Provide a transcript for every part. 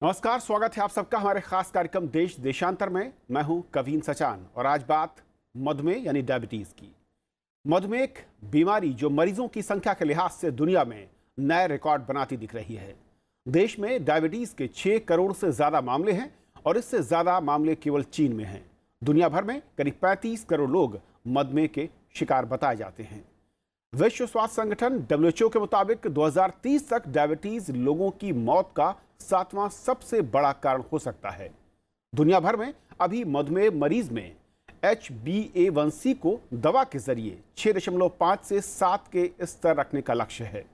नमस्कार, स्वागत है आप सबका हमारे खास कार्यक्रम देश देशांतर में। मैं हूं कवीन सचान और आज बात मधुमेह यानी डायबिटीज की। मधुमेह एक बीमारी जो मरीजों की संख्या के लिहाज से दुनिया में नए रिकॉर्ड बनाती दिख रही है। देश में डायबिटीज के 6 करोड़ से ज्यादा मामले हैं और इससे ज्यादा मामले केवल चीन में हैं। दुनिया भर में करीब 35 करोड़ लोग मधुमेह के शिकार बताए जाते हैं। विश्व स्वास्थ्य संगठन WHO के मुताबिक 2030 तक डायबिटीज लोगों की मौत का 7वां सबसे बड़ा कारण हो सकता है। दुनिया भर में अभी मधुमेह मरीज में HbA1c को दवा के जरिए 6.5 से 7 के स्तर रखने का लक्ष्य है।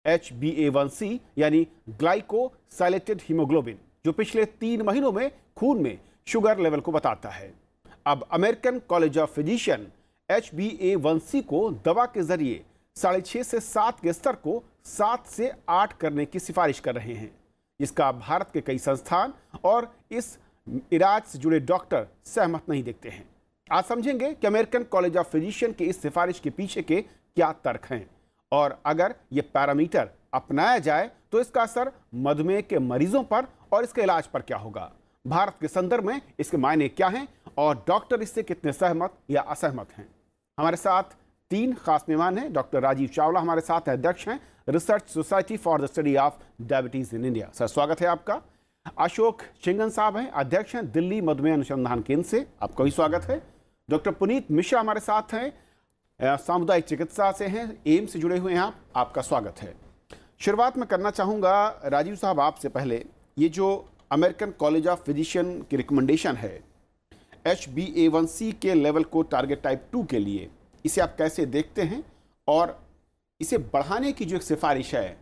HbA1c यानी ग्लाइकोसाइलेटेड हीमोग्लोबिन, जो पिछले 3 महीनों में खून में शुगर लेवल को बताता है। अब American college of physician HbA1c को दवा के जरिए 6.5 से 7 के स्तर को 7 से 8 करने की सिफारिश कर रहे हैं, जिसका भारत के कई संस्थान और इस इलाज से जुड़े डॉक्टर सहमत नहीं दिखते हैं। आज समझेंगे कि अमेरिकन कॉलेज ऑफ फिजिशियन की इस सिफारिश के पीछे के क्या तर्क हैं और अगर ये पैरामीटर अपनाया जाए तो इसका असर मधुमेह के मरीजों पर और इसके इलाज पर क्या होगा। भारत के संदर्भ में इसके मायने क्या हैं और डॉक्टर इससे कितने सहमत या असहमत हैं। हमारे साथ 3 खास मेहमान हैं। डॉक्टर राजीव चावला हमारे साथ अध्यक्ष हैं research society for the study of diabetes in India. Sir, स्वागत है आपका। अशोक शिंगन साहब हैं, अध्यक्ष हैं दिल्ली मधुमेह अनुसंधान केंद्र से, आपका भी स्वागत है। डॉक्टर पुनीत मिश्रा हमारे साथ हैं, सामुदायिक चिकित्सा से हैं, एम्स से जुड़े हुए हैं, आपका स्वागत है। शुरुआत में करना चाहूँगा राजीव साहब आपसे पहले, ये जो अमेरिकन कॉलेज ऑफ फिजिशियन की रिकमेंडेशन है HbA1c के लेवल को टारगेट टाइप 2 के लिए, इसे आप कैसे देखते हैं और इसे बढ़ाने की जो एक सिफारिश है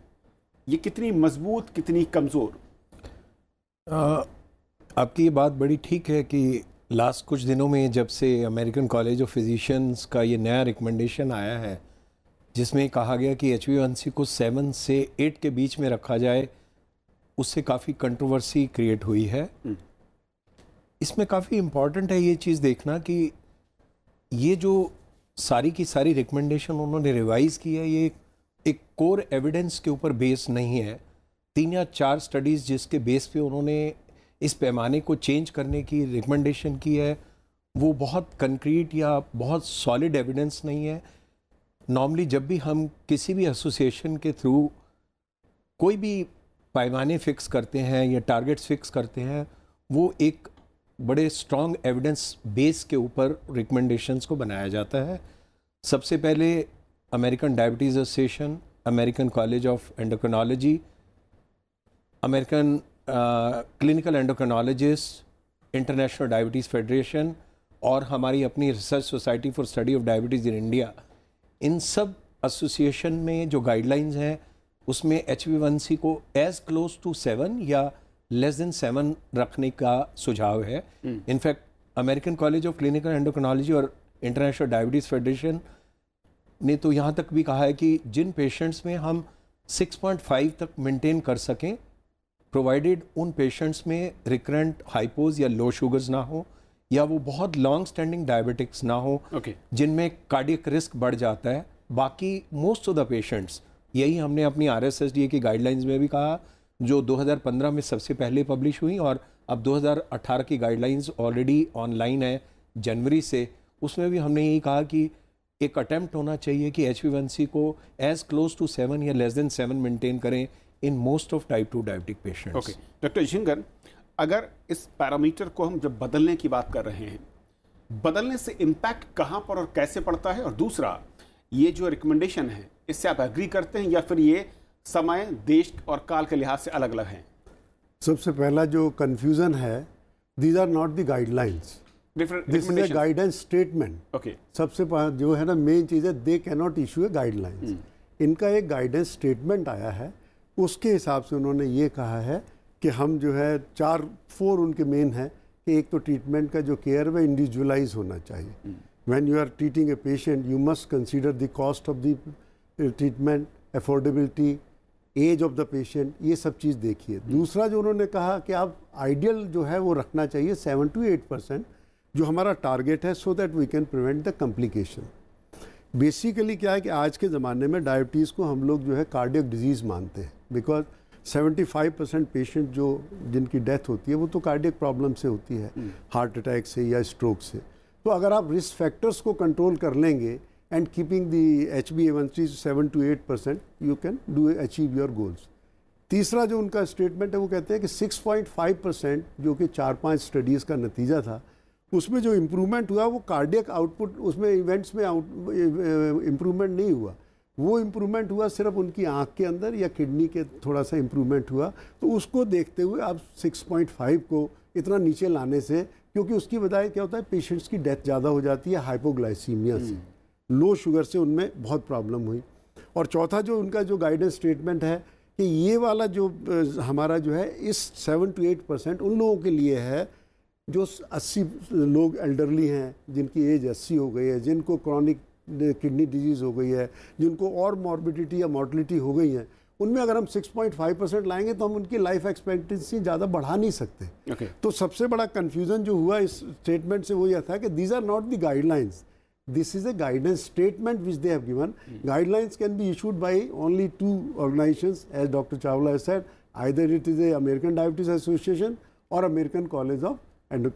ये कितनी मजबूत कितनी कमज़ोर? आपकी ये बात बड़ी ठीक है कि लास्ट कुछ दिनों में जब से अमेरिकन कॉलेज ऑफ फिजिशियंस का ये नया रिकमेंडेशन आया है जिसमें कहा गया कि HbA1c को 7 से 8 के बीच में रखा जाए, उससे काफ़ी कंट्रोवर्सी क्रिएट हुई है। इसमें काफ़ी इम्पॉर्टेंट है ये चीज़ देखना कि ये जो सारी की सारी रिकमेंडेशन उन्होंने रिवाइज़ की है, ये एक कोर एविडेंस के ऊपर बेस नहीं है। 3 या 4 स्टडीज़ जिसके बेस पे उन्होंने इस पैमाने को चेंज करने की रिकमेंडेशन की है, वो बहुत कंक्रीट या बहुत सॉलिड एविडेंस नहीं है। नॉर्मली जब भी हम किसी भी एसोसिएशन के थ्रू कोई भी पैमाने फिक्स करते हैं या टारगेट्स फिक्स करते हैं, वो एक बड़े स्ट्रॉन्ग एविडेंस बेस के ऊपर रिकमेंडेशंस को बनाया जाता है। सबसे पहले American diabetes association, American college of endocrinology, American clinical endocrinologist, international diabetes federation और हमारी अपनी research society for study of diabetes in India, इन सब एसोसिएशन में जो गाइडलाइंस हैं उसमें HbA1c को एज क्लोज टू 7 या लेस देन 7 रखने का सुझाव है। In fact American college of clinical endocrinology और इंटरनेशनल डायबिटीज़ फेडरेशन ने तो यहाँ तक भी कहा है कि जिन पेशेंट्स में हम 6.5 तक मेंटेन कर सकें, प्रोवाइडेड उन पेशेंट्स में रिकरेंट हाइपोज या लो शुगर्स ना हो या वो बहुत लॉन्ग स्टैंडिंग डायबिटिक्स ना हो, जिनमें कार्डियक रिस्क बढ़ जाता है। बाकी मोस्ट ऑफ द पेशेंट्स, यही हमने अपनी RSSDA की गाइडलाइंस में भी कहा, जो 2015 में सबसे पहले पब्लिश हुई और अब 2018 की गाइडलाइंस ऑलरेडी ऑनलाइन है जनवरी से, उसमें भी हमने यही कहा कि एक अटेम्प्ट होना चाहिए कि HbA1c को एज क्लोज टू 7 या लेस देन 7 मेंटेन करें in most of type 2 diabetic patients. Doctor शिंगन, अगर इस पैरामीटर को हम जब बदलने की बात कर रहे हैं, बदलने से इम्पैक्ट कहाँ पर और कैसे पड़ता है, और दूसरा ये जो रिकमेंडेशन है इससे आप एग्री करते हैं या फिर ये समय, देश और काल के लिहाज से अलग अलग हैं? सबसे पहला जो कंफ्यूजन है, these are not the guidelines, this is a guidance statement. सबसे जो है ना मेन चीज़ है, they can not issue a guidelines. इनका एक गाइडेंस स्टेटमेंट आया है, उसके हिसाब से उन्होंने ये कहा है कि हम जो है 4 उनके मेन है कि एक तो ट्रीटमेंट का जो केयर है इंडिविजुअलाइज होना चाहिए। When you are treating a patient you must consider the cost of the treatment, affordability, age of the patient, ये सब चीज़ देखिए। दूसरा जो उन्होंने कहा कि आप आइडियल जो है वो रखना चाहिए 7 to 8% जो हमारा टारगेट है, so that we can prevent the complication. Basically क्या है कि आज के ज़माने में डायबिटीज़ को हम लोग जो है कार्डियक डिजीज़ मानते हैं, बिकॉज 75% पेशेंट जो जिनकी डेथ होती है वो तो कार्डियक प्रॉब्लम से होती है, हार्ट अटैक से या स्ट्रोक से। तो अगर आप रिस्क फैक्टर्स को कंट्रोल कर लेंगे and keeping the HbA1c 7 to 8%, you can do achieve your goals. तीसरा जो उनका स्टेटमेंट है वो कहते हैं कि 6.5% जो कि 4-5 स्टडीज़ का नतीजा था, उसमें जो इम्प्रूवमेंट हुआ वो कार्डियक आउटपुट, उसमें इवेंट्स में इम्प्रूवमेंट नहीं हुआ, वो इम्प्रूवमेंट हुआ सिर्फ उनकी आँख के अंदर या किडनी के थोड़ा सा इम्प्रूवमेंट हुआ। तो उसको देखते हुए आप 6.5 को इतना नीचे लाने से, क्योंकि उसकी बजाय क्या होता है पेशेंट्स की डेथ ज़्यादा हो जाती है हाइपोग्लाइसीमिया से, लो शुगर से उनमें बहुत प्रॉब्लम हुई। और चौथा जो उनका जो गाइडेंस स्टेटमेंट है कि ये वाला जो हमारा जो है इस 7 to 8% उन लोगों के लिए है जो 80 लोग एल्डरली हैं, जिनकी एज 80 हो गई है, जिनको क्रॉनिक किडनी डिजीज़ हो गई है, जिनको और मॉर्बिडिटी या मॉर्टलिटी हो गई है, उनमें अगर हम 6.5% लाएंगे तो हम उनकी लाइफ एक्सपेक्टेंसी ज़्यादा बढ़ा नहीं सकते। तो सबसे बड़ा कन्फ्यूज़न जो हुआ इस स्टेटमेंट से वो यह था कि these are not the guidelines, this is a guidance statement which they have given. Guidelines can be issued by only 2 organizations, as Dr. Chawla has said, either it is the American Diabetes Association or American College of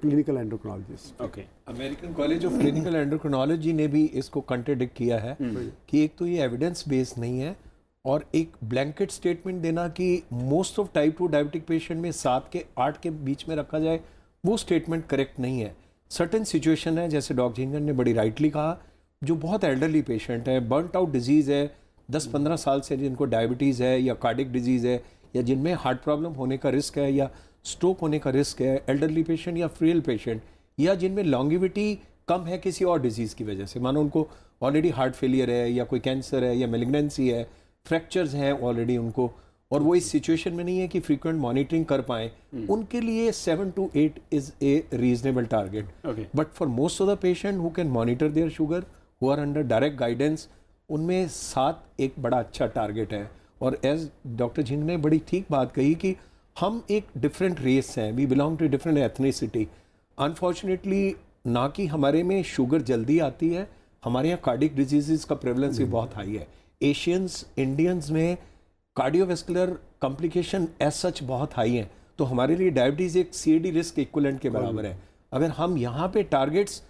Clinical Endocrinologists. Okay. American College of Clinical Endocrinology ने भी इसको contradict किया है कि एक तो ये evidence based नहीं है, और एक ब्लैंकेट स्टेटमेंट देना कि most of type 2 diabetic patient में 7 के 8 के बीच में रखा जाए, वो स्टेटमेंट करेक्ट नहीं है। सर्टेन सिचुएशन है, जैसे डॉक्टर झिंगन ने बड़ी राइटली कहा, जो बहुत एल्डरली पेशेंट है, बर्नट आउट डिजीज़ है, 10-15 साल से जिनको डायबिटीज़ है या कार्डिक डिजीज़ है, या जिनमें हार्ट प्रॉब्लम होने का रिस्क है या स्ट्रोक होने का रिस्क है, एल्डरली पेशेंट या फ्रेल पेशेंट, या जिनमें लॉन्गिविटी कम है किसी और डिजीज़ की वजह से, मानो उनको ऑलरेडी हार्ट फेलियर है या कोई कैंसर है या मेलिग्नेंसी है, फ्रैक्चर्स हैं ऑलरेडी उनको, और वो इस सिचुएशन में नहीं है कि फ्रीक्वेंट मॉनिटरिंग कर पाएँ, उनके लिए 7 to 8 is a reasonable target. But for most of the patient who can monitor their sugar, who are under direct guidance, उनमें 7 एक बड़ा अच्छा टारगेट है। और एज डॉक्टर झिंग ने बड़ी ठीक बात कही कि हम एक डिफरेंट रेस हैं, we belong to different ethnicity. Unfortunately ना कि हमारे में शुगर जल्दी आती है, हमारे यहाँ कार्डिक डिजीज़ का प्रेवलेंस भी बहुत हाई है। एशियंस, इंडियंस में कार्डियोवैस्कुलर कॉम्प्लिकेशन एज सच बहुत हाई हैं, तो हमारे लिए डायबिटीज़ एक CAD रिस्क इक्विवेलेंट के बराबर है। अगर हम यहाँ पे टारगेट्स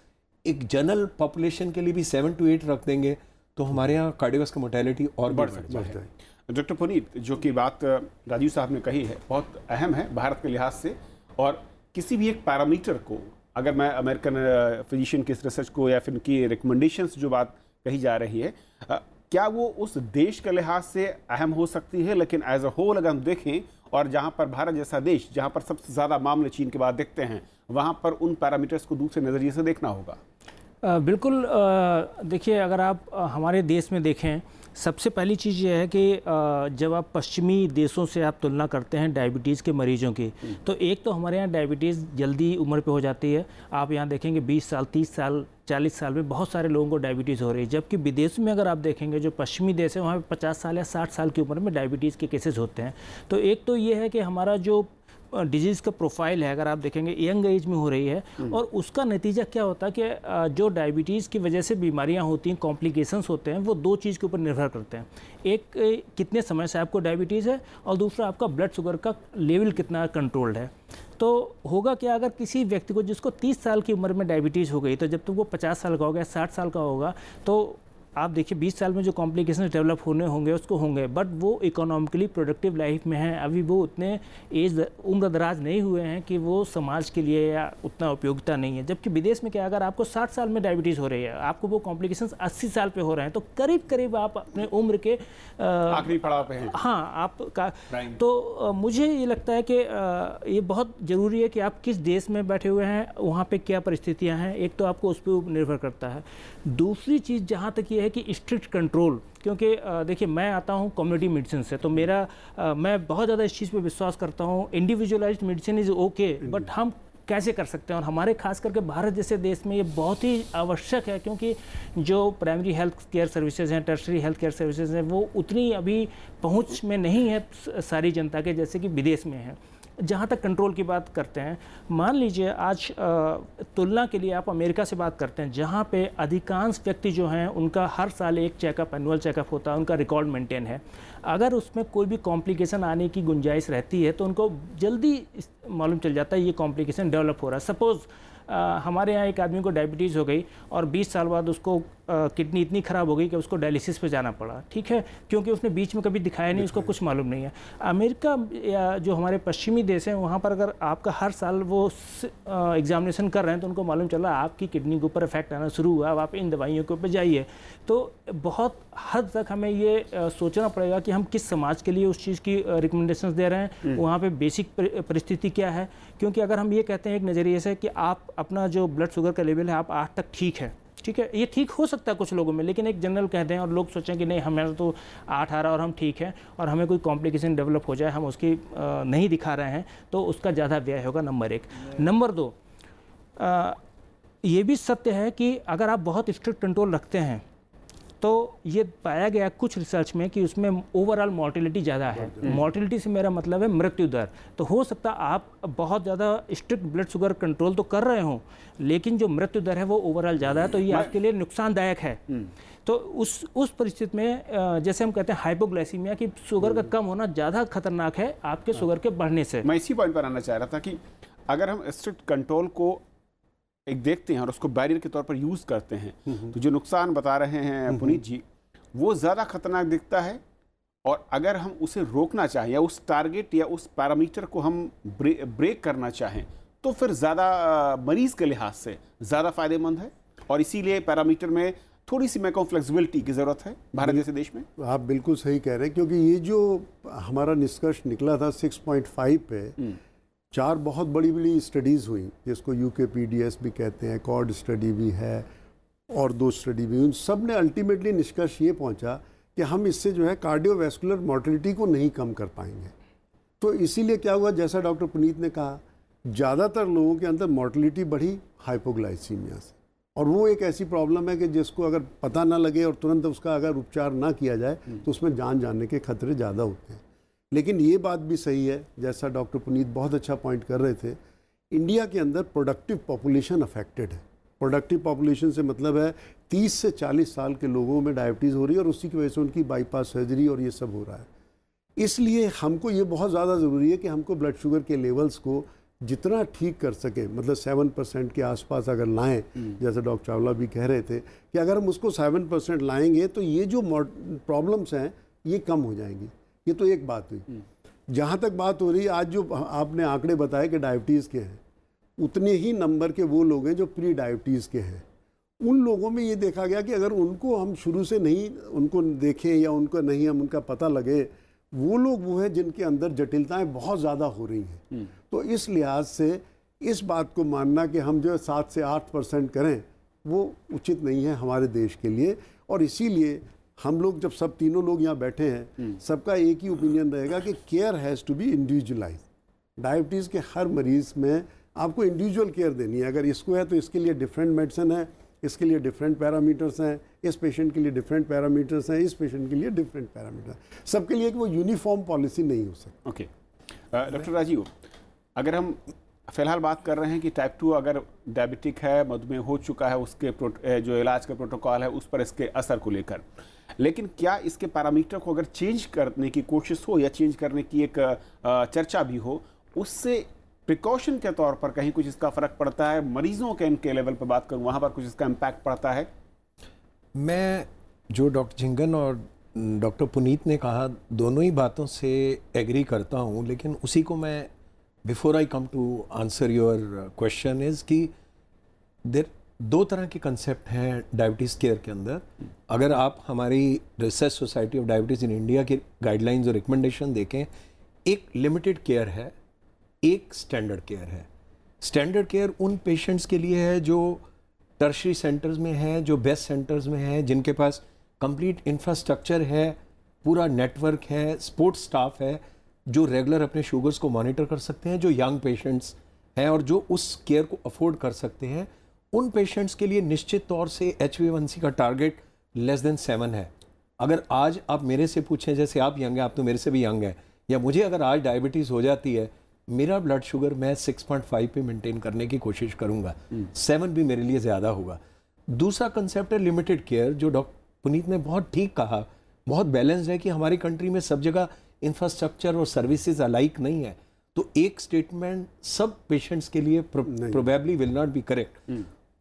एक जनरल पॉपुलेशन के लिए भी 7 to 8 रख देंगे तो हमारे यहाँ कार्डियोवैस्कुलर मोर्टेलिटी और बढ़ सकती है। डॉक्टर पुनीत, जो कि बात राजीव साहब ने कही है बहुत अहम है भारत के लिहाज से, और किसी भी एक पैरामीटर को अगर मैं अमेरिकन फिजिशियन की रिसर्च को या फिर उनकी रिकमेंडेशंस जो बात कही जा रही है, क्या वो उस देश के लिहाज से अहम हो सकती है, लेकिन एज अ होल अगर हम देखें, और जहाँ पर भारत जैसा देश जहाँ पर सबसे ज़्यादा मामले चीन के बाद दिखते हैं, वहाँ पर उन पैरामीटर्स को दूसरे नज़रिए से देखना होगा। बिल्कुल। देखिए, अगर आप हमारे देश में देखें, सबसे पहली चीज़ ये है कि जब आप पश्चिमी देशों से आप तुलना करते हैं डायबिटीज़ के मरीजों की, तो एक तो हमारे यहाँ डायबिटीज़ जल्दी उम्र पे हो जाती है। आप यहाँ देखेंगे 20 साल, 30 साल, 40 साल में बहुत सारे लोगों को डायबिटीज़ हो रही है, जबकि विदेश में अगर आप देखेंगे जो पश्चिमी देश है वहाँ पे 50 साल या 60 साल की उम्र में डायबिटीज़ के केसेस होते हैं। तो एक तो ये है कि हमारा जो डिजीज़ का प्रोफाइल है, अगर आप देखेंगे यंग एज में हो रही है, और उसका नतीजा क्या होता है कि जो डायबिटीज़ की वजह से बीमारियां होती हैं, कॉम्प्लिकेशंस होते हैं, वो 2 चीज़ के ऊपर निर्भर करते हैं। एक, कितने समय से आपको डायबिटीज़ है, और दूसरा आपका ब्लड शुगर का लेवल कितना कंट्रोल्ड है। तो होगा क्या, अगर किसी व्यक्ति को जिसको 30 साल की उम्र में डायबिटीज़ हो गई, तो जब तक वो 50 साल का होगा, 60 साल का होगा, तो आप देखिए 20 साल में जो कॉम्प्लिकेशन डेवलप होने होंगे उसको होंगे, बट वो इकोनॉमिकली प्रोडक्टिव लाइफ में हैं, अभी वो उतने उम्र दराज नहीं हुए हैं कि वो समाज के लिए या उतना उपयोगिता नहीं है। जबकि विदेश में क्या, अगर आपको 60 साल में डायबिटीज़ हो रही है, आपको वो कॉम्प्लिकेशंस 80 साल पे हो रहे हैं, तो करीब करीब आप अपने उम्र के आखिरी पड़ाव पे हैं। हाँ, आपका तो मुझे ये लगता है कि ये बहुत ज़रूरी है कि आप किस देश में बैठे हुए हैं, वहाँ पर क्या परिस्थितियाँ हैं, एक तो आपको उस पर निर्भर करता है। दूसरी चीज़ जहाँ तक ये है कि स्ट्रिक्ट कंट्रोल, क्योंकि देखिए मैं आता हूँ कम्युनिटी मेडिसिन से, तो मैं बहुत ज़्यादा इस चीज़ पे विश्वास करता हूँ। Individualised medicine is okay, but हम कैसे कर सकते हैं, और हमारे खास करके भारत जैसे देश में ये बहुत ही आवश्यक है, क्योंकि जो प्राइमरी हेल्थ केयर सर्विसेज हैं, टर्शरी हेल्थ केयर सर्विसेज हैं, वो उतनी अभी पहुँच में नहीं है सारी जनता के जैसे कि विदेश में है। जहाँ तक कंट्रोल की बात करते हैं, मान लीजिए आज तुलना के लिए आप अमेरिका से बात करते हैं, जहाँ पे अधिकांश व्यक्ति जो हैं उनका हर साल एक चेकअप, एनुअल चेकअप होता है, उनका रिकॉर्ड मेंटेन है। अगर उसमें कोई भी कॉम्प्लिकेशन आने की गुंजाइश रहती है तो उनको जल्दी मालूम चल जाता है ये कॉम्प्लिकेशन डेवलप हो रहा है। सपोज़ हमारे यहाँ एक आदमी को डायबिटीज़ हो गई और 20 साल बाद उसको किडनी इतनी ख़राब हो गई कि उसको डायलिसिस पे जाना पड़ा, ठीक है, क्योंकि उसने बीच में कभी दिखाया नहीं, उसको कुछ मालूम नहीं है। अमेरिका या जो हमारे पश्चिमी देश हैं वहाँ पर अगर आपका हर साल वो एग्जामिनेशन कर रहे हैं तो उनको मालूम चला आपकी किडनी के ऊपर इफेक्ट आना शुरू हुआ, अब आप इन दवाइयों के ऊपर जाइए। तो बहुत हद तक हमें ये सोचना पड़ेगा कि हम किस समाज के लिए उस चीज़ की रिकमेंडेशंस दे रहे हैं, वहाँ पे बेसिक परिस्थिति क्या है। क्योंकि अगर हम ये कहते हैं एक नज़रिए से कि आप अपना जो ब्लड शुगर का लेवल है आप 8 तक ठीक है, ठीक है, ये ठीक हो सकता है कुछ लोगों में, लेकिन एक जनरल कहते हैं और लोग सोचें कि नहीं हमें तो 8 आ रहा और हम ठीक हैं और हमें कोई कॉम्प्लिकेशन डेवलप हो जाए, हम उसकी नहीं दिखा रहे हैं, तो उसका ज़्यादा व्यय होगा, नंबर 1। नंबर 2, ये भी सत्य है कि अगर आप बहुत स्ट्रिक्ट कंट्रोल रखते हैं तो ये पाया गया कुछ रिसर्च में कि उसमें ओवरऑल मॉर्टिलिटी ज़्यादा है। मॉर्टिलिटी से मेरा मतलब है मृत्यु दर। तो हो सकता है आप बहुत ज़्यादा स्ट्रिक्ट ब्लड शुगर कंट्रोल तो कर रहे हों, लेकिन जो मृत्यु दर है वो ओवरऑल ज़्यादा है, तो ये आपके लिए नुकसानदायक है। तो उस परिस्थिति में जैसे हम कहते हैं हाइपोग्लाइसीमिया की शुगर का कम होना ज़्यादा खतरनाक है आपके शुगर के बढ़ने से। मैं इसी पॉइंट पर आना चाह रहा था कि अगर हम स्ट्रिक्ट कंट्रोल को एक देखते हैं और उसको बैरियर के तौर पर यूज़ करते हैं, तो जो नुकसान बता रहे हैं पुनीत जी वो ज़्यादा खतरनाक दिखता है। और अगर हम उसे रोकना चाहें या उस टारगेट या उस पैरामीटर को हम ब्रेक करना चाहें तो फिर ज़्यादा मरीज़ के लिहाज से ज़्यादा फ़ायदेमंद है। और इसीलिए पैरामीटर में थोड़ी सी मैं कहूँ फ्लेक्सिबिलिटी की ज़रूरत है भारत जैसे देश में। आप बिल्कुल सही कह रहे हैं, क्योंकि ये जो हमारा निष्कर्ष निकला था 6.5 पे 4 बहुत बड़ी बड़ी स्टडीज़ हुई, जिसको UKPDS भी कहते हैं, कॉर्ड स्टडी भी है और 2 स्टडी भी, उन सब ने अल्टीमेटली निष्कर्ष ये पहुंचा कि हम इससे जो है कार्डियोवैस्कुलर मॉर्टिलिटी को नहीं कम कर पाएंगे। तो इसीलिए क्या हुआ, जैसा डॉक्टर पुनीत ने कहा, ज़्यादातर लोगों के अंदर मॉर्टिलिटी बढ़ी हाइपोग्लाइसीमिया से। और वो एक ऐसी प्रॉब्लम है कि जिसको अगर पता ना लगे और तुरंत उसका अगर उपचार ना किया जाए तो उसमें जान जाने के खतरे ज़्यादा होते हैं। लेकिन ये बात भी सही है, जैसा डॉक्टर पुनीत बहुत अच्छा पॉइंट कर रहे थे, इंडिया के अंदर प्रोडक्टिव पॉपुलेशन अफेक्टेड है। प्रोडक्टिव पॉपुलेशन से मतलब है 30 से 40 साल के लोगों में डायबिटीज़ हो रही है और उसी की वजह से उनकी बाईपास सर्जरी और ये सब हो रहा है। इसलिए हमको ये बहुत ज़्यादा ज़रूरी है कि हमको ब्लड शुगर के लेवल्स को जितना ठीक कर सके, मतलब 7% के आसपास अगर लाएं, जैसे डॉक्टर चावला भी कह रहे थे कि अगर हम उसको 7% लाएंगे तो ये जो प्रॉब्लम्स हैं ये कम हो जाएंगी। ये तो एक बात हुई। जहाँ तक बात हो रही है, आज जो आपने आंकड़े बताए कि डायबिटीज़ के हैं, उतने ही नंबर के वो लोग हैं जो प्री डायबिटीज़ के हैं। उन लोगों में ये देखा गया कि अगर उनको हम शुरू से नहीं उनको देखें या उनको नहीं हम उनका पता लगे, वो लोग वो है जिनके अंदर जटिलताएं बहुत ज़्यादा हो रही हैं। तो इस लिहाज से इस बात को मानना कि हम जो 7 से 8% करें वो उचित नहीं है हमारे देश के लिए। और इसीलिए हम लोग जब सब तीनों लोग यहाँ बैठे हैं, सबका एक ही ओपिनियन रहेगा कि care has to be individualize. Diabetes के हर मरीज़ में आपको इंडिविजुअल केयर देनी है। अगर इसको है तो इसके लिए डिफरेंट मेडिसिन है, इसके लिए डिफरेंट पैरामीटर्स हैं, इस पेशेंट के लिए डिफरेंट पैरामीटर्स हैं, इस पेशेंट के लिए डिफरेंट पैरामीटर, सबके लिए वो यूनिफॉर्म पॉलिसी नहीं हो सकती। ओके डॉक्टर राजीव, अगर हम फ़िलहाल बात कर रहे हैं कि टाइप 2 अगर डायबिटिक है, मधुमेह हो चुका है, उसके जो इलाज का प्रोटोकॉल है उस पर इसके असर को लेकर, लेकिन क्या इसके पैरामीटर को अगर चेंज करने की कोशिश हो या चेंज करने की एक चर्चा भी हो, उससे प्रिकॉशन के तौर पर कहीं कुछ इसका फ़र्क पड़ता है? मरीजों के इनके लेवल पर बात करूं, वहाँ पर कुछ इसका इम्पैक्ट पड़ता है? मैं जो डॉक्टर झिंगन और डॉक्टर पुनीत ने कहा, दोनों ही बातों से एग्री करता हूँ, लेकिन उसी को मैं before I come to answer your question is कि देर 2 तरह के कंसेप्ट हैं डायबिटीज़ केयर के अंदर। अगर आप हमारी research society of diabetes in India की गाइडलाइंस और रिकमेंडेशन देखें, एक लिमिटेड केयर है, एक स्टैंडर्ड केयर है। स्टैंडर्ड केयर उन पेशेंट्स के लिए है जो टर्शरी सेंटर्स में है, जो बेस्ट सेंटर्स में है, जिनके पास कंप्लीट इंफ्रास्ट्रक्चर है, पूरा नेटवर्क है, सपोर्ट स्टाफ है, जो रेगुलर अपने शुगर्स को मॉनिटर कर सकते हैं, जो यंग पेशेंट्स हैं और जो उस केयर को अफोर्ड कर सकते हैं। उन पेशेंट्स के लिए निश्चित तौर से HbA1c का टारगेट लेस देन 7 है। अगर आज आप मेरे से पूछें, जैसे आप यंग हैं, आप तो मेरे से भी यंग हैं, या मुझे अगर आज डायबिटीज़ हो जाती है, मेरा ब्लड शुगर मैं 6.5 पे मेंटेन करने की कोशिश करूंगा, 7 भी मेरे लिए ज़्यादा होगा। दूसरा कंसेप्ट है लिमिटेड केयर, जो डॉक्टर पुनीत ने बहुत ठीक कहा, बहुत बैलेंस्ड है कि हमारी कंट्री में सब जगह इंफ्रास्ट्रक्चर और सर्विसेज अलाइक नहीं है, तो एक स्टेटमेंट सब पेशेंट्स के लिए probably will not be correct.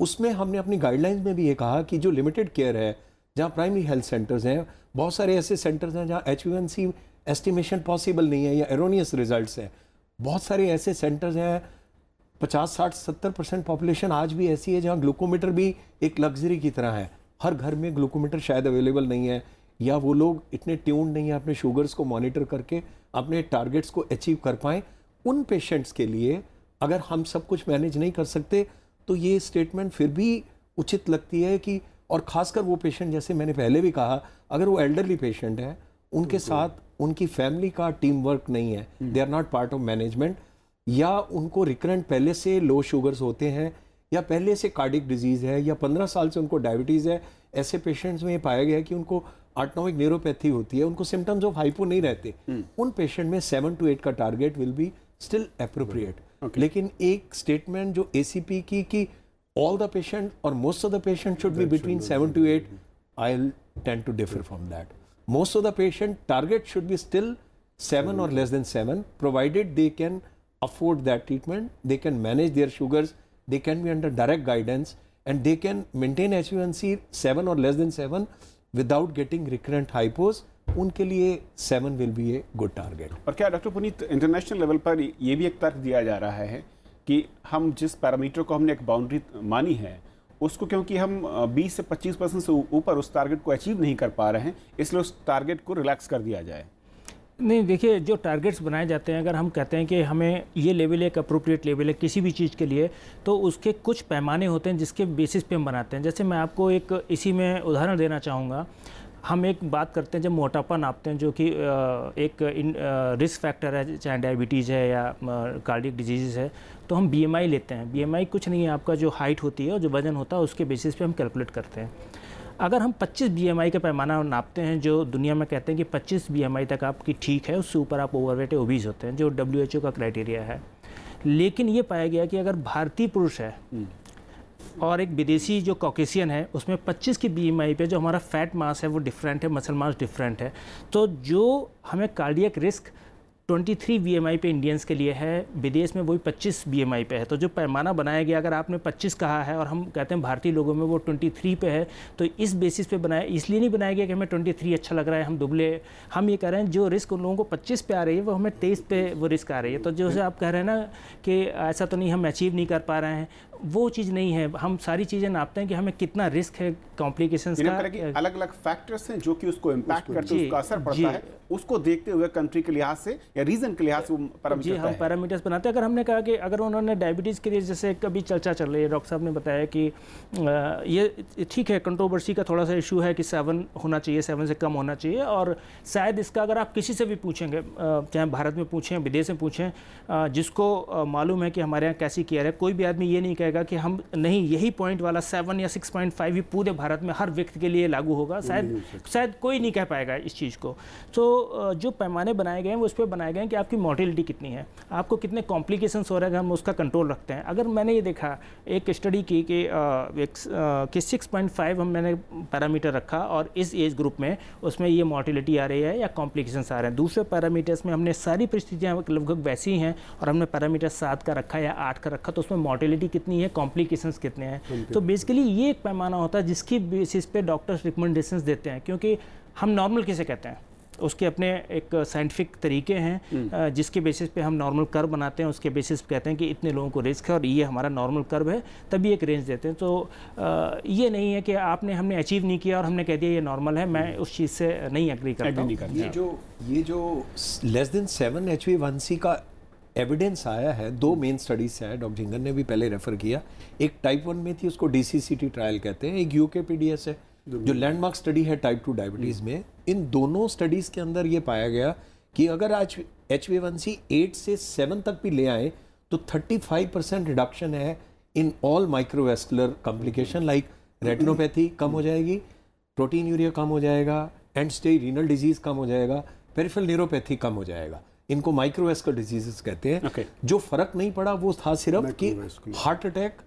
उसमें हमने अपनी गाइडलाइंस में भी ये कहा कि जो लिमिटेड केयर है, जहाँ प्राइमरी हेल्थ सेंटर्स हैं, बहुत सारे ऐसे सेंटर्स हैं जहाँ HbA1c एस्टिमेशन पॉसिबल नहीं है या एरोनियस रिजल्ट्स हैं। बहुत सारे ऐसे सेंटर्स हैं, 50, 60, 70% पॉपुलेशन आज भी ऐसी है जहाँ ग्लूकोमीटर भी एक लग्जरी की तरह है। हर घर में ग्लूकोमीटर शायद अवेलेबल नहीं है, या वो लोग इतने ट्यून्ड नहीं है अपने शुगर्स को मॉनिटर करके अपने टारगेट्स को अचीव कर पाएँ। उन पेशेंट्स के लिए अगर हम सब कुछ मैनेज नहीं कर सकते तो ये स्टेटमेंट फिर भी उचित लगती है कि, और ख़ासकर वो पेशेंट, जैसे मैंने पहले भी कहा, अगर वो एल्डरली पेशेंट है, उनके साथ उनकी फैमिली का टीम वर्क नहीं है, they are not part of management, या उनको रिकरेंट पहले से लो शुगर्स होते हैं, या पहले से कार्डिक डिजीज़ है, या 15 साल से उनको डायबिटीज़ है, ऐसे पेशेंट्स में ये पाया गया है कि उनको ऑटोनोमिक न्यूरोपैथी होती है, उनको सिम्टम्स ऑफ हाइपो नहीं रहते, उन पेशेंट में 7 to 8 का target will be still appropriate. लेकिन एक स्टेटमेंट जो ACP की कि all the patient or most of the patient should be between 7 to 8, I'll tend to differ from that. Most of the patient target should be still 7 or less than 7, provided they can afford that treatment, they can manage their sugars, they can be under direct guidance, and they can maintain HbA1c 7 or less than 7 without getting recurrent hypos. उनके लिए 7 will be a good target. और क्या doctor Puneet, international level पर ये भी एक तर्क दिया जा रहा है कि हम जिस पैरामीटर को हमने एक बाउंड्री मानी है, उसको क्योंकि हम 20 से 25% से ऊपर उस टारगेट को अचीव नहीं कर पा रहे हैं, इसलिए उस टारगेट को रिलैक्स कर दिया जाए? नहीं, देखिए, जो टारगेट्स बनाए जाते हैं, अगर हम कहते हैं कि हमें ये लेवल एक अप्रोप्रिएट लेवल है किसी भी चीज़ के लिए, तो उसके कुछ पैमाने होते हैं जिसके बेसिस पे हम बनाते हैं। जैसे मैं आपको एक इसी में उदाहरण देना चाहूँगा। हम एक बात करते हैं जब मोटापा नापते हैं, जो कि एक रिस्क फैक्टर है, चाहे डायबिटीज़ है या कार्डियक डिजीज़ है, तो हम BMI लेते हैं। BMI कुछ नहीं है, आपका जो हाइट होती है और जो वज़न होता है उसके बेसिस पे हम कैलकुलेट करते हैं। अगर हम 25 BMI का पैमाना नापते हैं, जो दुनिया में कहते हैं कि 25 BMI तक आपकी ठीक है, उससे ऊपर आप ओवरवेट या ओबीज होते हैं, जो WHO का क्राइटेरिया है। लेकिन ये पाया गया कि अगर भारतीय पुरुष है और एक विदेशी जो कॉकेशियन है, उसमें 25 की BMI पे जो हमारा फैट मास है वो डिफरेंट है, मसल मास डिफरेंट है, तो जो हमें कार्डियक रिस्क 23 BMI पे इंडियंस के लिए है, विदेश में वही 25 BMI पे है। तो जो पैमाना बनाया गया, अगर आपने 25 कहा है और हम कहते हैं भारतीय लोगों में वो 23 पे है, तो इस बेसिस पे बनाया, इसलिए नहीं बनाया गया कि हमें 23 अच्छा लग रहा है, हम दुबले, हम ये कह रहे हैं जो रिस्क उन लोगों को 25 पे आ रही है वो हमें 23 पे वो रिस्क आ रही है। तो जैसे आप कह रहे हैं ना कि ऐसा तो नहीं हम अचीव नहीं कर पा रहे हैं, वो चीज़ नहीं है। हम सारी चीज़ें नापते हैं कि हमें कितना रिस्क है कॉम्प्लिकेशंस का। अलग अलग फैक्टर्स हैं जो कि उसको इम्पैक्ट करते हैं, उसका असर पड़ता है, उसको देखते हुए कंट्री के लिहाज से या रीजन के लिहाज से जी हम पैरामीटर्स बनाते हैं। अगर हमने कहा कि अगर उन्होंने डायबिटीज़ के लिए, जैसे कभी चर्चा चल रही है, डॉक्टर साहब ने बताया कि ये ठीक है, कंट्रोवर्सी का थोड़ा सा इशू है कि 7 होना चाहिए, 7 से कम होना चाहिए, और शायद इसका अगर आप किसी से भी पूछेंगे, चाहे भारत में पूछें, विदेश में पूछें, जिसको मालूम है कि हमारे यहाँ कैसी केयर है, कोई भी आदमी ये नहीं कहेगा कि हम नहीं यही पॉइंट वाला 7 या 6.5 ही पूरे भारत में हर व्यक्ति के लिए लागू होगा। शायद कोई नहीं कह पाएगा इस चीज़ को। तो जो पैमाने बनाए गए हैं वो उस पर बनाए गए हैं कि आपकी मॉर्टेलिटी कितनी है, आपको कितने कॉम्प्लिकेशंस हो रहे हैं, हम उसका कंट्रोल रखते हैं। अगर मैंने ये देखा, एक स्टडी की कि 6.5 हम मैंने पैरामीटर रखा और इस एज ग्रुप में उसमें ये मॉर्टेलिटी आ रही है या कॉम्प्लिकेशंस आ रहे हैं। दूसरे पैरामीटर्स में हमने सारी परिस्थितियाँ लगभग वैसी हैं और हमने पैरामीटर 7 का रखा या 8 का रखा, तो उसमें मॉर्टेलिटी कितनी है, कॉम्प्लिकेशंस कितने हैं। तो बेसिकली ये एक पैमाना होता है जिसकी बेसिस पे डॉक्टर्स रिकमेंडेशंस देते हैं, क्योंकि हम नॉर्मल किसे कहते हैं, उसके अपने एक साइंटिफिक तरीके हैं जिसके बेसिस पे हम नॉर्मल कर्व बनाते हैं, उसके बेसिस पे कहते हैं कि इतने लोगों को रिस्क है और ये हमारा नॉर्मल कर्व है, तभी एक रेंज देते हैं। तो ये नहीं है कि हमने अचीव नहीं किया और हमने कह दिया ये नॉर्मल है, मैं उस चीज़ से नहीं एग्री करता हूँ। ये जो लेस देन 7 HbA1c का एविडेंस आया है, 2 मेन स्टडीज है, डॉक्टर झिंगन ने भी पहले रेफर किया। एक टाइप 1 में थी, उसको DCCT ट्रायल कहते हैं, एक UKPDS है जो लैंडमार्क स्टडी है टाइप 2 डायबिटीज़ में। इन दोनों स्टडीज़ के अंदर ये पाया गया कि अगर आज HbA1c 8 से 7 तक भी ले आए तो 35% रिडक्शन है in all microvascular complication, like retinopathy कम हो जाएगी, प्रोटीन यूरिया कम हो जाएगा, एंड स्टेज रीनल डिजीज़ कम हो जाएगा, पेरिफेरल न्यूरोपैथी कम हो जाएगा। इनको माइक्रोवेस्कुलर डिजीजेस कहते हैं। जो फर्क नहीं पड़ा वो था सिर्फ कि हार्ट अटैक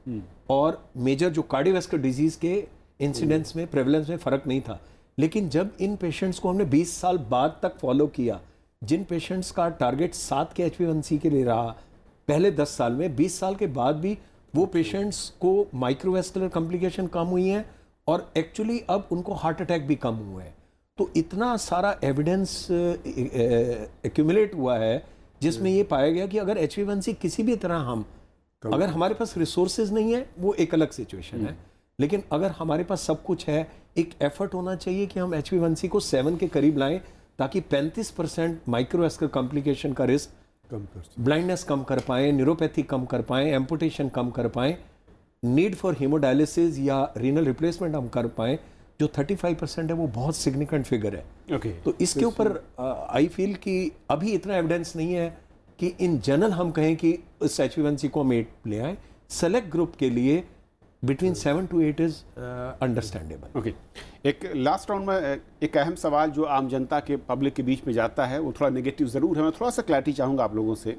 और मेजर जो कार्डियोवैस्कुलर डिजीज के इंसिडेंस में, प्रेवलेंस में फर्क नहीं था। लेकिन जब इन पेशेंट्स को हमने 20 साल बाद तक फॉलो किया, जिन पेशेंट्स का टारगेट 7 के HbA1c के लिए रहा पहले 10 साल में, 20 साल के बाद भी वो पेशेंट्स को माइक्रोवेस्कुलर कॉम्प्लिकेशन कम हुई हैं और एक्चुअली अब उनको हार्ट अटैक भी कम हुए हैं। तो इतना सारा एविडेंस एक्यूमुलेट हुआ है जिसमें ये पाया गया कि अगर HbA1c किसी भी तरह हम, अगर हमारे पास रिसोर्सेज नहीं है वो एक अलग सिचुएशन है, लेकिन अगर हमारे पास सब कुछ है, एक एफर्ट होना चाहिए कि हम HbA1c को 7 के करीब लाएं ताकि 35% माइक्रोवेस्कुलर कॉम्प्लिकेशन का रिस्क कम कर पाएं, ब्लाइंडनेस कम कर पाएं, न्यूरोपैथी कम कर पाएं, एम्पुटेशन कम कर पाएं, नीड फॉर हीमोडायलिसिस या रीनल रिप्लेसमेंट हम कर पाएं। जो 35% है वो बहुत सिग्निफिकेंट फिगर है। तो इसके ऊपर आई फील कि अभी इतना एविडेंस नहीं है कि इन जनरल हम कहें कि इस HbA1c को हम 8 ले आए। सेलेक्ट ग्रुप के लिए बिटवीन 7 to 8 इज अंडरस्टैंडेबल। एक लास्ट राउंड में एक अहम सवाल जो आम जनता के, पब्लिक के बीच में जाता है, वो थोड़ा नेगेटिव ज़रूर है, मैं थोड़ा सा क्लैरिटी चाहूँगा आप लोगों से।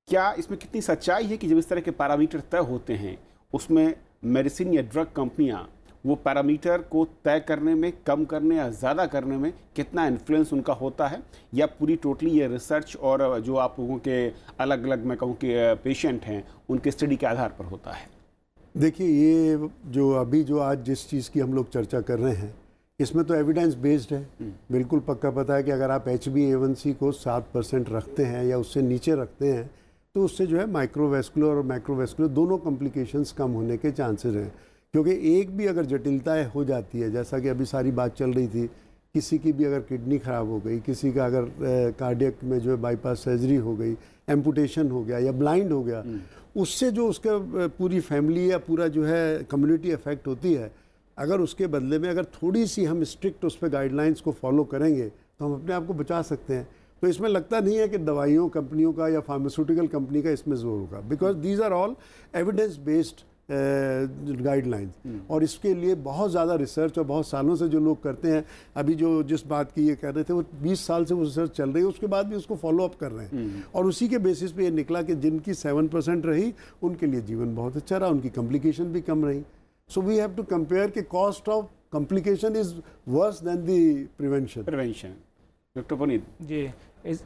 क्या इसमें कितनी सच्चाई है कि जब इस तरह के पैरामीटर तय होते हैं उसमें मेडिसिन या ड्रग कंपनियाँ वो पैरामीटर को तय करने में, कम करने या ज़्यादा करने में कितना इन्फ्लुएंस उनका होता है, या पूरी टोटली ये रिसर्च और जो आप लोगों के अलग अलग, मैं कहूँ कि पेशेंट हैं, उनके स्टडी के आधार पर होता है? देखिए, ये जो अभी जो आज जिस चीज़ की हम लोग चर्चा कर रहे हैं इसमें तो एविडेंस बेस्ड है। बिल्कुल पक्का पता है कि अगर आप HbA1c को 7% रखते हैं या उससे नीचे रखते हैं तो उससे जो है माइक्रोवेस्कुलर और मैक्रोवेस्कुलर दोनों कॉम्प्लिकेशंस कम होने के चांसेस हैं। क्योंकि एक भी अगर जटिलताएं हो जाती है, जैसा कि अभी सारी बात चल रही थी, किसी की भी अगर किडनी ख़राब हो गई, किसी का अगर कार्डियक में जो है बाईपास सर्जरी हो गई, एम्पुटेशन हो गया या ब्लाइंड हो गया, उससे जो उसका पूरी फैमिली या पूरा जो है कम्युनिटी इफेक्ट होती है, अगर उसके बदले में अगर थोड़ी सी हम स्ट्रिक्ट उस पर गाइडलाइंस को फॉलो करेंगे तो हम अपने आप को बचा सकते हैं। तो इसमें लगता नहीं है कि दवाइयों कंपनियों का या फार्मास्यूटिकल कंपनी का इसमें जोर होगा, because these are all evidence based guidelines. और इसके लिए बहुत ज़्यादा रिसर्च और बहुत सालों से जो लोग करते हैं, अभी जो जिस बात की ये कह रहे थे वो 20 साल से वो रिसर्च चल रही है, उसके बाद भी उसको फॉलो अप कर रहे हैं। और उसी के बेसिस पे ये निकला कि जिनकी 7% रही उनके लिए जीवन बहुत अच्छा रहा, उनकी कॉम्प्लिकेशन भी कम रही। So we have to compare कि cost of complication is worse than the prevention. Doctor Puneet ji,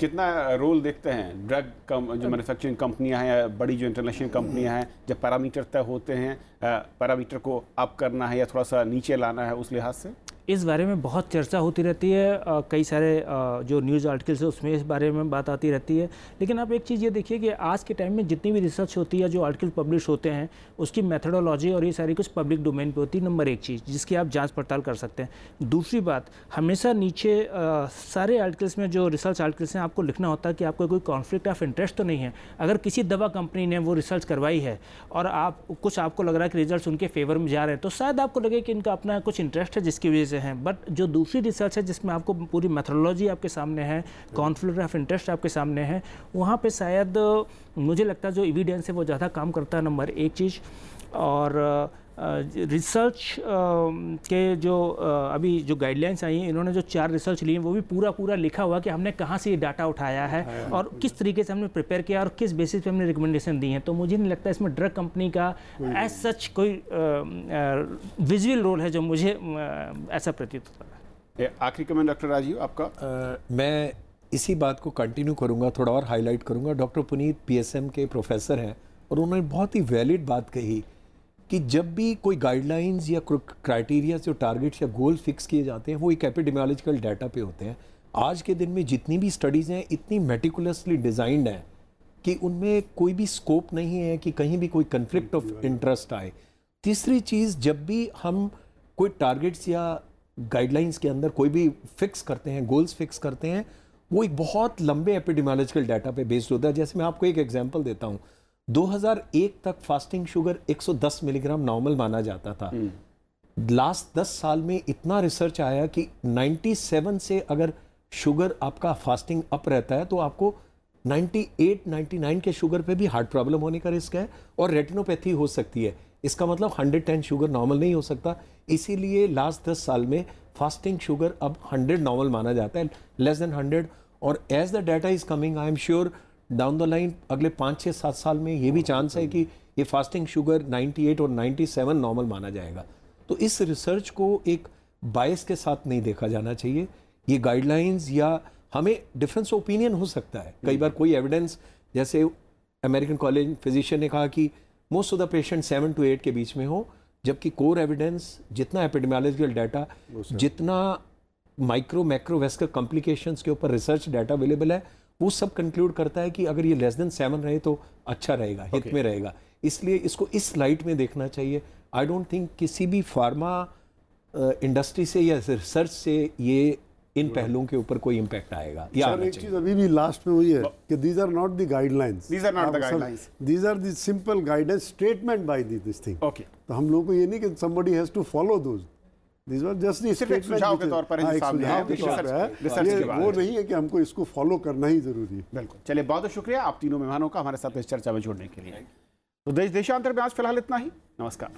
कितना रोल देखते हैं ड्रग जो मैन्युफैक्चरिंग कंपनियां हैं या बड़ी जो इंटरनेशनल कंपनियां हैं, जब पैरामीटर तय होते हैं, पैरामीटर को अप करना है या थोड़ा सा नीचे लाना है, उस लिहाज से? इस बारे में बहुत चर्चा होती रहती है, कई सारे जो न्यूज़ आर्टिकल्स है उसमें इस बारे में बात आती रहती है। लेकिन आप एक चीज़ ये देखिए कि आज के टाइम में जितनी भी रिसर्च होती है, जो आर्टिकल पब्लिश होते हैं, उसकी मेथडोलॉजी और ये सारी कुछ पब्लिक डोमेन पे होती है, नंबर एक चीज़ जिसकी आप जांच पड़ताल कर सकते हैं। दूसरी बात, हमेशा नीचे सारे आर्टिकल्स में जो रिसर्च आर्टिकल्स हैं आपको लिखना होता है कि आपको कोई कॉन्फ्लिक्ट ऑफ इंटरेस्ट तो नहीं है। अगर किसी दवा कंपनी ने वो रिसर्च करवाई है और आपको लग रहा है कि रिजल्ट उनके फेवर में जा रहे हैं, तो शायद आपको लगे कि इनका अपना कुछ इंटरेस्ट है जिसकी वजह से है। बट जो दूसरी रिसर्च है जिसमें आपको पूरी मेथडोलॉजी आपके सामने है, कॉन्फ्लिक्ट ऑफ इंटरेस्ट आपके सामने है, वहाँ पे शायद मुझे लगता है जो एविडेंस है वो ज़्यादा काम करता है, नंबर एक चीज़। और रिसर्च के जो अभी जो गाइडलाइंस आई हैं, इन्होंने जो 4 रिसर्च ली हैं वो भी पूरा लिखा हुआ कि हमने कहाँ से ये डाटा उठाया है और किस तरीके से हमने प्रिपेयर किया और किस बेसिस पे हमने रिकमेंडेशन दी हैं। तो मुझे नहीं लगता इसमें ड्रग कंपनी का एज सच कोई विजुअल रोल है जो मुझे ऐसा प्रतीत होता है। आखिरी कमेंट डॉक्टर राजीव आपका? मैं इसी बात को कंटिन्यू करूँगा, थोड़ा और हाईलाइट करूँगा। डॉक्टर पुनीत PSM के प्रोफेसर हैं और उन्होंने बहुत ही वैलिड बात कही कि जब भी कोई गाइडलाइंस या क्राइटेरिया जो टारगेट्स या गोल फिक्स किए जाते हैं वो एक एपिडेमियोलॉजिकल डाटा पे होते हैं। आज के दिन में जितनी भी स्टडीज़ हैं इतनी मेटिकुलसली डिज़ाइंड हैं कि उनमें कोई भी स्कोप नहीं है कि कहीं भी कोई कन्फ्लिक्ट ऑफ इंटरेस्ट आए। तीसरी चीज़, जब भी हम कोई टारगेट्स या गाइडलाइंस के अंदर कोई भी फिक्स करते हैं, गोल्स फिक्स करते हैं, वो एक बहुत लंबे एपिडेमियोलॉजिकल डाटा पे बेस्ड होता है। जैसे मैं आपको एक एग्जांपल देता हूँ, 2001 तक फास्टिंग शुगर 110 मिलीग्राम नॉर्मल माना जाता था। लास्ट 10 साल में इतना रिसर्च आया कि 97 से अगर शुगर आपका फास्टिंग अप रहता है तो आपको 98-99 के शुगर पे भी हार्ट प्रॉब्लम होने का रिस्क है और रेटिनोपैथी हो सकती है। इसका मतलब 110 शुगर नॉर्मल नहीं हो सकता। इसीलिए लास्ट 10 साल में फास्टिंग शुगर अब 100 नॉर्मल माना जाता है, लेस देन 100। और as the data is coming I am sure down the line अगले 5-6-7 साल में ये भी चांस है कि ये फास्टिंग शुगर 98 और 97 नॉर्मल माना जाएगा। तो इस रिसर्च को एक बायस के साथ नहीं देखा जाना चाहिए। ये गाइडलाइंस या हमें डिफरेंस ओपिनियन हो सकता है, कई बार कोई एविडेंस, जैसे अमेरिकन कॉलेज फिजिशियन ने कहा कि most of the patient 7 to 8 के बीच में हो, जबकि कोर एविडेंस जितना एपिडेमियोलॉजिकल डाटा, जितना माइक्रो मैक्रोवेस्कुलर कॉम्प्लिकेशंस के ऊपर रिसर्च डाटा अवेलेबल है, वो सब कंक्लूड करता है कि अगर ये लेस देन 7 रहे तो अच्छा रहेगा, हित में रहेगा। इसलिए इसको इस लाइट में देखना चाहिए। आई डोंट थिंक किसी भी फार्मा इंडस्ट्री से या रिसर्च से ये इन पहलुओं के ऊपर कोई इम्पैक्ट आएगा। सर एक चीज अभी भी लास्ट में हुई है कि these are not the guidelines, these are not the guidelines, these are the simple guidance statement by this thing. Okay, तो हम लोगों को ये नहीं कि somebody has to follow those, these were just the statement सुझाव के तौर पर है, वो नहीं है कि हमको इसको फॉलो करना ही जरूरी है। बिल्कुल। चलिए, बहुत शुक्रिया आप तीनों मेहमानों का हमारे साथ इस चर्चा में जुड़ने के लिए। तो देश देशांतर में आज फिलहाल इतना ही। नमस्कार।